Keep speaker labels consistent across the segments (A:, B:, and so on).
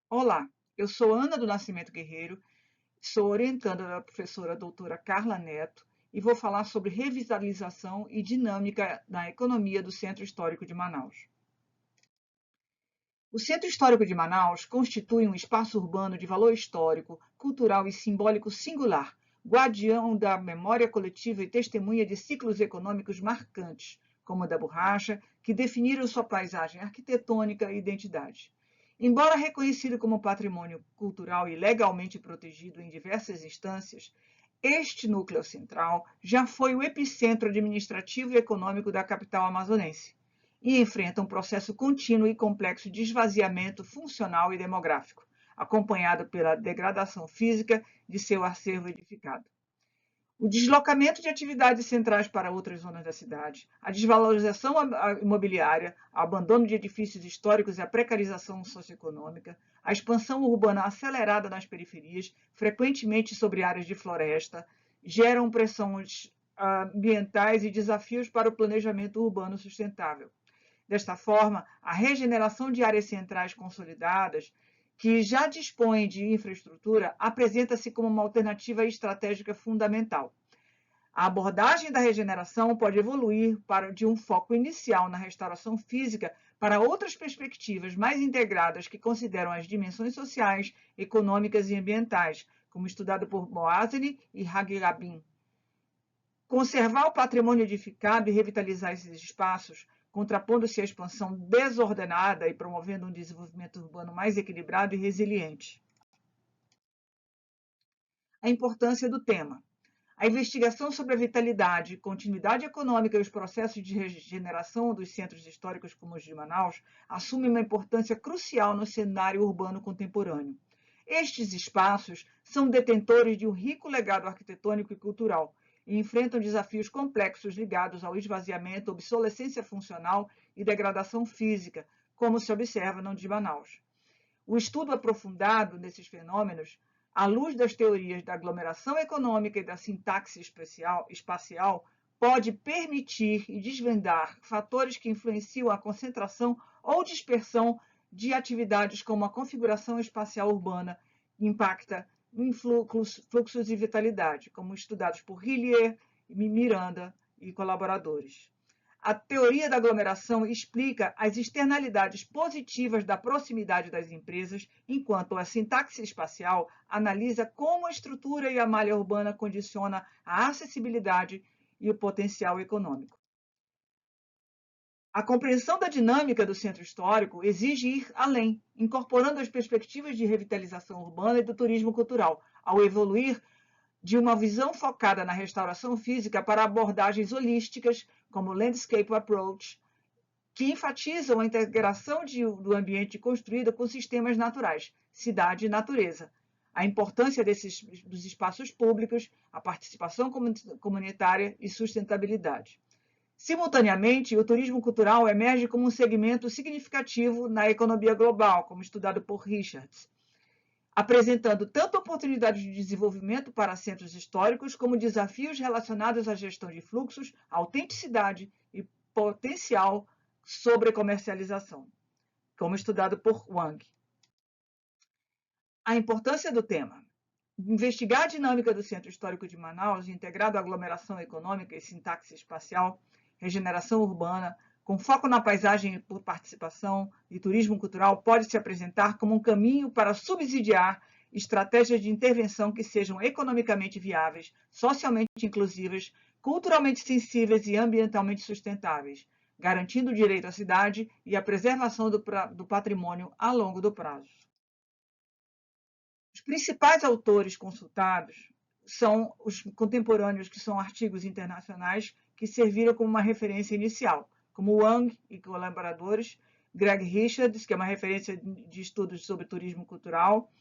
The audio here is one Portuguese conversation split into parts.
A: Olá, eu sou Ana do Nascimento Guerreiro, sou orientanda da professora doutora Carla Neto e vou falar sobre revitalização e dinâmica na economia do Centro Histórico de Manaus. O Centro Histórico de Manaus constitui um espaço urbano de valor histórico, cultural e simbólico singular, guardião da memória coletiva e testemunha de ciclos econômicos marcantes, como o da borracha, que definiram sua paisagem arquitetônica e identidade. Embora reconhecido como patrimônio cultural e legalmente protegido em diversas instâncias, este núcleo central já foi o epicentro administrativo e econômico da capital amazonense e enfrenta um processo contínuo e complexo de esvaziamento funcional e demográfico, acompanhado pela degradação física de seu acervo edificado. O deslocamento de atividades centrais para outras zonas da cidade, a desvalorização imobiliária, o abandono de edifícios históricos e a precarização socioeconômica, a expansão urbana acelerada nas periferias, frequentemente sobre áreas de floresta, geram pressões ambientais e desafios para o planejamento urbano sustentável. Desta forma, a regeneração de áreas centrais consolidadas, que já dispõem de infraestrutura, apresenta-se como uma alternativa estratégica fundamental. A abordagem da regeneração pode evoluir de um foco inicial na restauração física para outras perspectivas mais integradas que consideram as dimensões sociais, econômicas e ambientais, como estudado por Moazeni e Hagi Rabin. Conservar o patrimônio edificado e revitalizar esses espaços, contrapondo-se à expansão desordenada e promovendo um desenvolvimento urbano mais equilibrado e resiliente. A importância do tema. A investigação sobre a vitalidade, continuidade econômica e os processos de regeneração dos centros históricos como os de Manaus assume uma importância crucial no cenário urbano contemporâneo. Estes espaços são detentores de um rico legado arquitetônico e cultural e enfrentam desafios complexos ligados ao esvaziamento, obsolescência funcional e degradação física, como se observa no de Manaus. O estudo aprofundado desses fenômenos, à luz das teorias da aglomeração econômica e da sintaxe espacial, pode permitir e desvendar fatores que influenciam a concentração ou dispersão de atividades como a configuração espacial urbana impacta em fluxos e vitalidade, como estudados por Hillier, Miranda e colaboradores. A teoria da aglomeração explica as externalidades positivas da proximidade das empresas, enquanto a sintaxe espacial analisa como a estrutura e a malha urbana condiciona a acessibilidade e o potencial econômico. A compreensão da dinâmica do centro histórico exige ir além, incorporando as perspectivas de revitalização urbana e do turismo cultural, ao evoluir de uma visão focada na restauração física para abordagens holísticas, como Landscape Approach, que enfatizam a integração do ambiente construído com sistemas naturais, cidade e natureza, a importância dos espaços públicos, a participação comunitária e sustentabilidade. Simultaneamente, o turismo cultural emerge como um segmento significativo na economia global, como estudado por Richards, apresentando tanto oportunidades de desenvolvimento para centros históricos, como desafios relacionados à gestão de fluxos, autenticidade e potencial sobre comercialização, como estudado por Wang. A importância do tema. Investigar a dinâmica do Centro Histórico de Manaus, integrado à aglomeração econômica e sintaxe espacial, regeneração urbana, com foco na paisagem por participação e turismo cultural, pode se apresentar como um caminho para subsidiar estratégias de intervenção que sejam economicamente viáveis, socialmente inclusivas, culturalmente sensíveis e ambientalmente sustentáveis, garantindo o direito à cidade e a preservação do patrimônio a longo do prazo. Os principais autores consultados são os contemporâneos, que são artigos internacionais que serviram como uma referência inicial, como Wang e colaboradores, Greg Richards, que é uma referência de estudos sobre turismo cultural,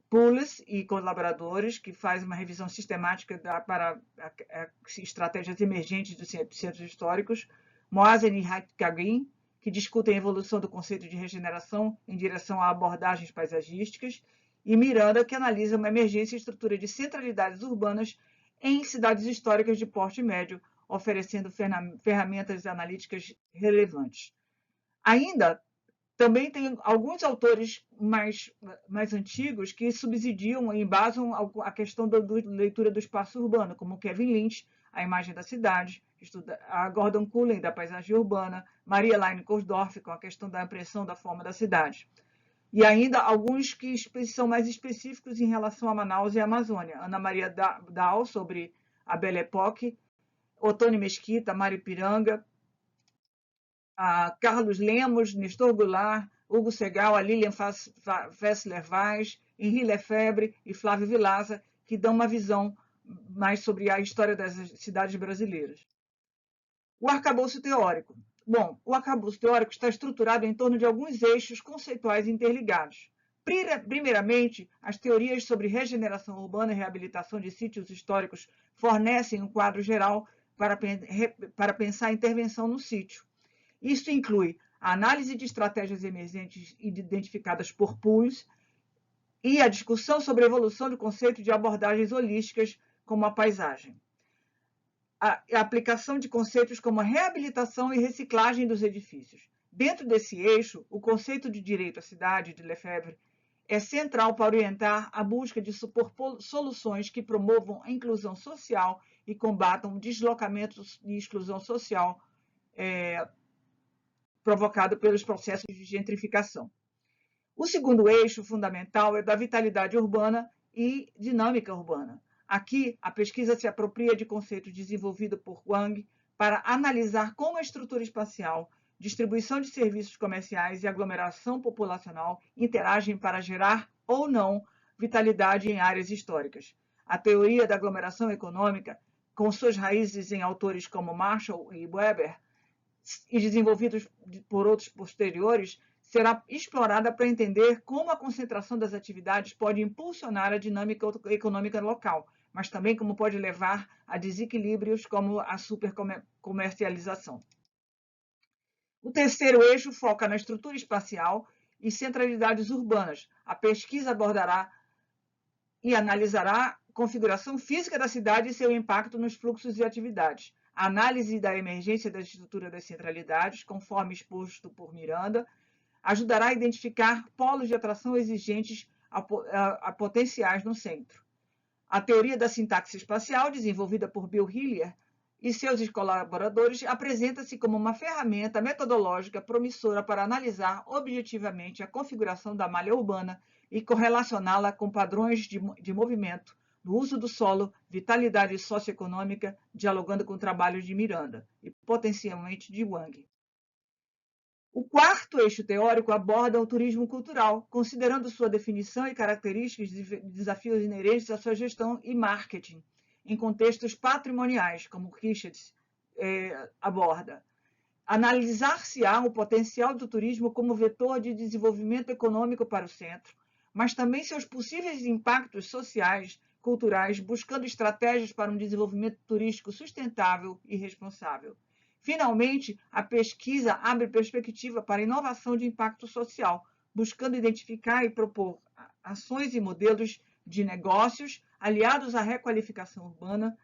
A: Poulos e colaboradores, que faz uma revisão sistemática para estratégias emergentes dos centros históricos, Moazen e Hakkagin, que discutem a evolução do conceito de regeneração em direção a abordagens paisagísticas, e Miranda, que analisa uma emergência e estrutura de centralidades urbanas em cidades históricas de porte médio, oferecendo ferramentas analíticas relevantes. Ainda Também tem alguns autores mais antigos que subsidiam e embasam a questão da leitura do espaço urbano, como Kevin Lynch, A Imagem da Cidade, a Gordon Cullen, da Paisagem Urbana, Maria Laine Kosdorff, com a questão da impressão da forma da cidade. E ainda alguns que são mais específicos em relação a Manaus e a Amazônia. Ana Maria Dal, sobre a Belle Époque, Otônio Mesquita, Mário Piranga, a Carlos Lemos, Nestor Goulart, Hugo Segal, a Lilian Fessler-Weiss, Henri Lefebvre e Flávio Vilaza, que dão uma visão mais sobre a história das cidades brasileiras. O arcabouço teórico. Bom, o arcabouço teórico está estruturado em torno de alguns eixos conceituais interligados. Primeiramente, as teorias sobre regeneração urbana e reabilitação de sítios históricos fornecem um quadro geral para pensar a intervenção no sítio. Isso inclui a análise de estratégias emergentes identificadas por Puls e a discussão sobre a evolução do conceito de abordagens holísticas como a paisagem. A aplicação de conceitos como a reabilitação e reciclagem dos edifícios. Dentro desse eixo, o conceito de direito à cidade de Lefebvre é central para orientar a busca de soluções que promovam a inclusão social e combatam deslocamentos e exclusão social provocado pelos processos de gentrificação. O segundo eixo fundamental é da vitalidade urbana e dinâmica urbana. Aqui, a pesquisa se apropria de conceitos desenvolvidos por Wang para analisar como a estrutura espacial, distribuição de serviços comerciais e aglomeração populacional interagem para gerar ou não vitalidade em áreas históricas. A teoria da aglomeração econômica, com suas raízes em autores como Marshall e Weber, e desenvolvidos por outros posteriores, será explorada para entender como a concentração das atividades pode impulsionar a dinâmica econômica local, mas também como pode levar a desequilíbrios como a supercomercialização. O terceiro eixo foca na estrutura espacial e centralidades urbanas. A pesquisa abordará e analisará a configuração física da cidade e seu impacto nos fluxos e atividades. A análise da emergência da estrutura das centralidades, conforme exposto por Miranda, ajudará a identificar polos de atração exigentes a potenciais no centro. A teoria da sintaxe espacial, desenvolvida por Bill Hillier e seus colaboradores, apresenta-se como uma ferramenta metodológica promissora para analisar objetivamente a configuração da malha urbana e correlacioná-la com padrões de movimento, no uso do solo, vitalidade socioeconômica, dialogando com trabalhos de Miranda e potencialmente de Wang. O quarto eixo teórico aborda o turismo cultural, considerando sua definição e características e desafios inerentes à sua gestão e marketing, em contextos patrimoniais, como Richards aborda. Analisar-se-á o potencial do turismo como vetor de desenvolvimento econômico para o centro, mas também seus possíveis impactos sociais, culturais, buscando estratégias para um desenvolvimento turístico sustentável e responsável. Finalmente, a pesquisa abre perspectiva para inovação de impacto social, buscando identificar e propor ações e modelos de negócios aliados à requalificação urbana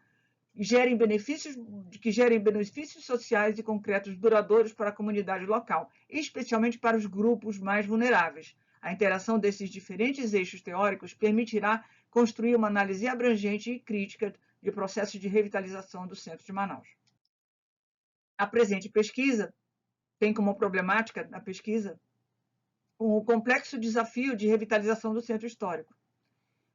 A: que gerem benefícios sociais e concretos duradouros para a comunidade local, especialmente para os grupos mais vulneráveis. A interação desses diferentes eixos teóricos permitirá construir uma análise abrangente e crítica de processos de revitalização do centro de Manaus. A presente pesquisa tem como problemática na pesquisa o complexo desafio de revitalização do centro histórico,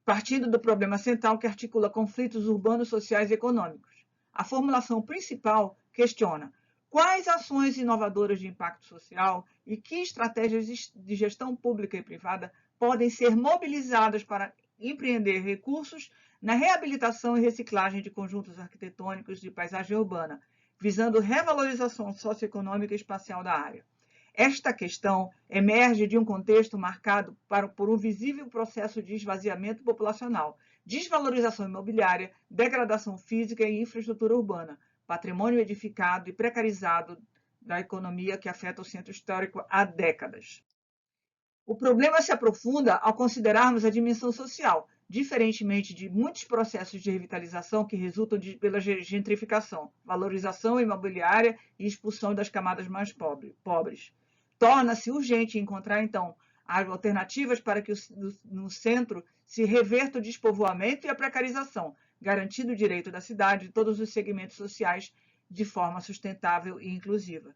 A: partindo do problema central que articula conflitos urbanos, sociais e econômicos. A formulação principal questiona quais ações inovadoras de impacto social e que estratégias de gestão pública e privada podem ser mobilizadas para empreender recursos na reabilitação e reciclagem de conjuntos arquitetônicos de paisagem urbana, visando revalorização socioeconômica e espacial da área. Esta questão emerge de um contexto marcado por um visível processo de esvaziamento populacional, desvalorização imobiliária, degradação física e infraestrutura urbana, patrimônio edificado e precarizado da economia que afeta o centro histórico há décadas. O problema se aprofunda ao considerarmos a dimensão social, diferentemente de muitos processos de revitalização que resultam pela gentrificação, valorização imobiliária e expulsão das camadas mais pobres. Torna-se urgente encontrar, então, alternativas para que no centro se reverta o despovoamento e a precarização, garantindo o direito da cidade e todos os segmentos sociais de forma sustentável e inclusiva.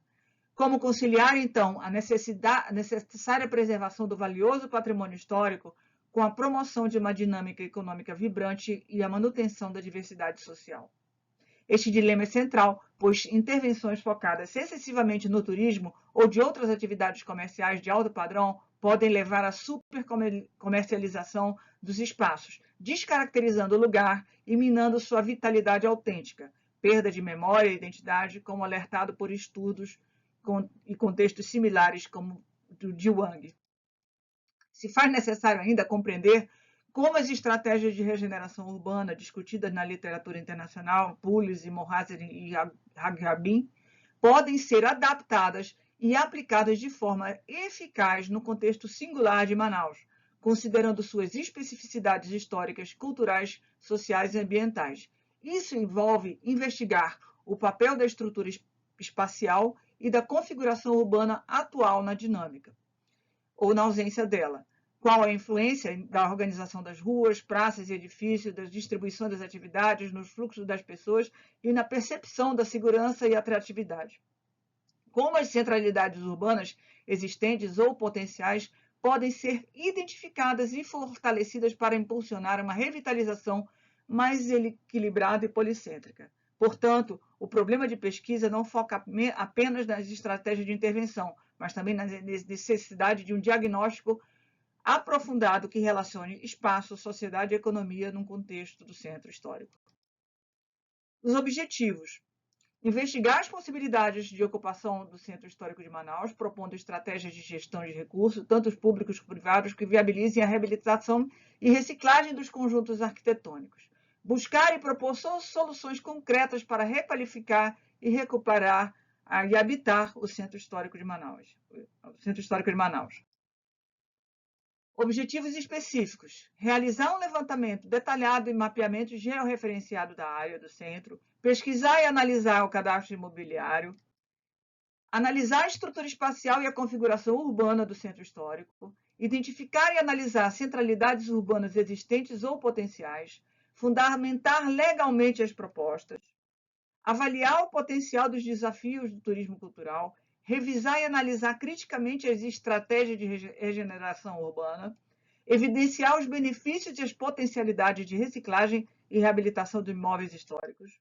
A: Como conciliar, então, a necessária preservação do valioso patrimônio histórico com a promoção de uma dinâmica econômica vibrante e a manutenção da diversidade social? Este dilema é central, pois intervenções focadas excessivamente no turismo ou de outras atividades comerciais de alto padrão podem levar à supercomercialização dos espaços, descaracterizando o lugar e minando sua vitalidade autêntica, perda de memória e identidade, como alertado por estudos e contextos similares como o de Wang. Se faz necessário ainda compreender como as estratégias de regeneração urbana discutidas na literatura internacional, Pulis, Mohazer e Haghrabi, podem ser adaptadas e aplicadas de forma eficaz no contexto singular de Manaus, considerando suas especificidades históricas, culturais, sociais e ambientais. Isso envolve investigar o papel da estrutura espacial e da configuração urbana atual na dinâmica, ou na ausência dela. Qual a influência da organização das ruas, praças e edifícios, da distribuição das atividades, nos fluxos das pessoas e na percepção da segurança e atratividade. Como as centralidades urbanas existentes ou potenciais podem ser identificadas e fortalecidas para impulsionar uma revitalização mais equilibrada e policêntrica. Portanto, o problema de pesquisa não foca apenas nas estratégias de intervenção, mas também na necessidade de um diagnóstico aprofundado que relacione espaço, sociedade e economia num contexto do centro histórico. Os objetivos: investigar as possibilidades de ocupação do Centro Histórico de Manaus, propondo estratégias de gestão de recursos, tanto públicos como privados, que viabilizem a reabilitação e reciclagem dos conjuntos arquitetônicos. Buscar e propor soluções concretas para requalificar e recuperar e habitar o Centro Histórico de Manaus. Objetivos específicos: realizar um levantamento detalhado e mapeamento georreferenciado da área do centro, pesquisar e analisar o cadastro imobiliário, analisar a estrutura espacial e a configuração urbana do centro histórico, identificar e analisar centralidades urbanas existentes ou potenciais, fundamentar legalmente as propostas, avaliar o potencial dos desafios do turismo cultural, revisar e analisar criticamente as estratégias de regeneração urbana, evidenciar os benefícios e as potencialidades de reciclagem e reabilitação de imóveis históricos.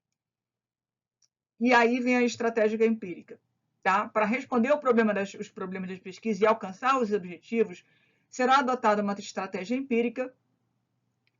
A: E aí vem a estratégia empírica. Tá? Para responder os problemas de pesquisa e alcançar os objetivos, será adotada uma estratégia empírica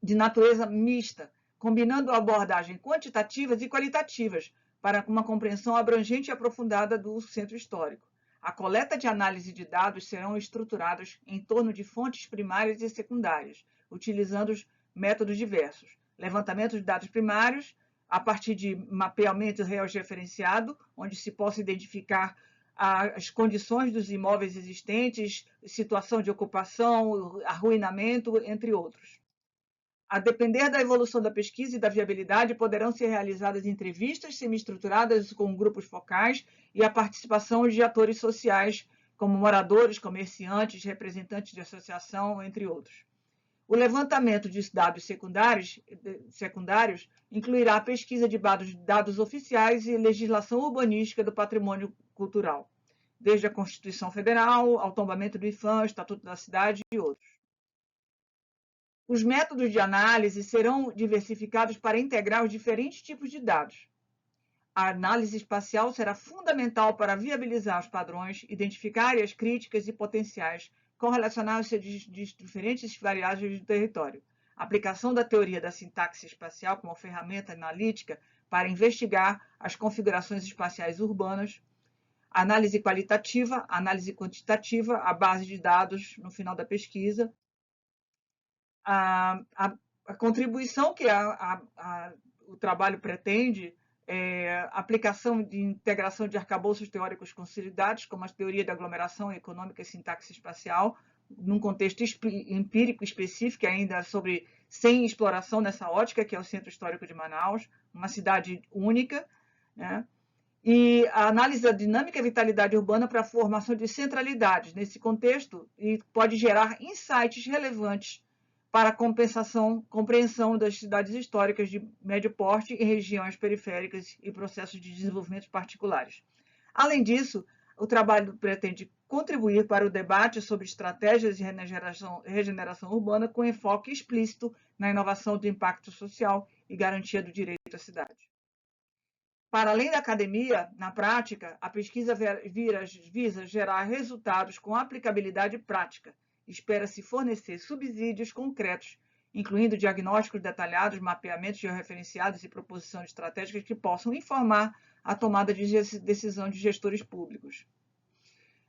A: de natureza mista, combinando abordagens quantitativas e qualitativas para uma compreensão abrangente e aprofundada do centro histórico. A coleta de análise de dados serão estruturadas em torno de fontes primárias e secundárias, utilizando métodos diversos. Levantamento de dados primários, a partir de mapeamento georreferenciado, onde se possa identificar as condições dos imóveis existentes, situação de ocupação, arruinamento, entre outros. A depender da evolução da pesquisa e da viabilidade, poderão ser realizadas entrevistas semi-estruturadas com grupos focais e a participação de atores sociais, como moradores, comerciantes, representantes de associação, entre outros. O levantamento de dados secundários incluirá a pesquisa de dados oficiais e legislação urbanística do patrimônio cultural, desde a Constituição Federal, ao tombamento do IFAM, Estatuto da Cidade e outros. Os métodos de análise serão diversificados para integrar os diferentes tipos de dados. A análise espacial será fundamental para viabilizar os padrões, identificar áreas críticas e potenciais, correlacionar-se a diferentes variáveis do território. A aplicação da teoria da sintaxe espacial como ferramenta analítica para investigar as configurações espaciais urbanas. Análise qualitativa, análise quantitativa, a base de dados no final da pesquisa. A contribuição que o trabalho pretende é a aplicação de integração de arcabouços teóricos consolidados, como a teoria da aglomeração econômica e sintaxe espacial, num contexto empírico específico, ainda sem exploração nessa ótica, que é o Centro Histórico de Manaus, uma cidade única, né? e a análise da dinâmica e vitalidade urbana para a formação de centralidades nesse contexto e pode gerar insights relevantes para a compreensão das cidades históricas de médio porte em regiões periféricas e processos de desenvolvimento particulares. Além disso, o trabalho pretende contribuir para o debate sobre estratégias de regeneração urbana com enfoque explícito na inovação do impacto social e garantia do direito à cidade. Para além da academia, na prática, a pesquisa visa gerar resultados com aplicabilidade prática. Espera-se fornecer subsídios concretos, incluindo diagnósticos detalhados, mapeamentos georreferenciados e proposição de estratégicas que possam informar a tomada de decisão de gestores públicos.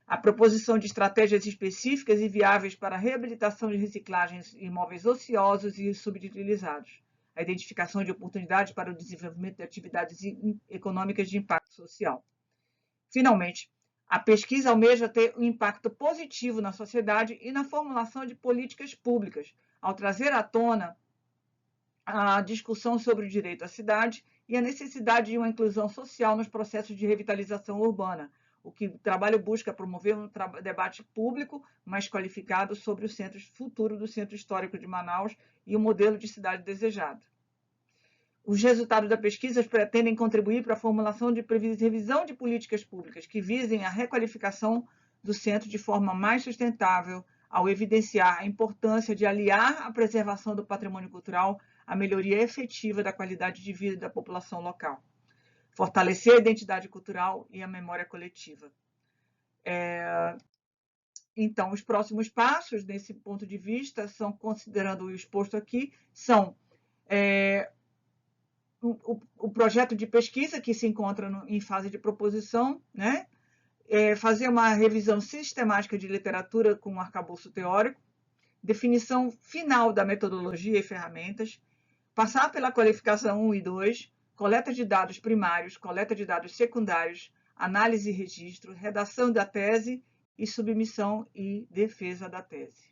A: A proposição de estratégias específicas e viáveis para a reabilitação de reciclagens de imóveis ociosos e subutilizados. A identificação de oportunidades para o desenvolvimento de atividades econômicas de impacto social. Finalmente, a pesquisa almeja ter um impacto positivo na sociedade e na formulação de políticas públicas, ao trazer à tona a discussão sobre o direito à cidade e a necessidade de uma inclusão social nos processos de revitalização urbana, o que o trabalho busca promover um debate público mais qualificado sobre o futuro do Centro Histórico de Manaus e o modelo de cidade desejado. Os resultados da pesquisa pretendem contribuir para a formulação de revisão de políticas públicas que visem a requalificação do centro de forma mais sustentável, ao evidenciar a importância de aliar a preservação do patrimônio cultural à melhoria efetiva da qualidade de vida da população local. Fortalecer a identidade cultural e a memória coletiva. Então, os próximos passos, desse ponto de vista, são, considerando o exposto aqui, são o projeto de pesquisa, que se encontra em fase de proposição, né? Fazer uma revisão sistemática de literatura com um arcabouço teórico, definição final da metodologia e ferramentas, passar pela qualificação 1 e 2, coleta de dados primários, coleta de dados secundários, análise e registro, redação da tese e submissão e defesa da tese.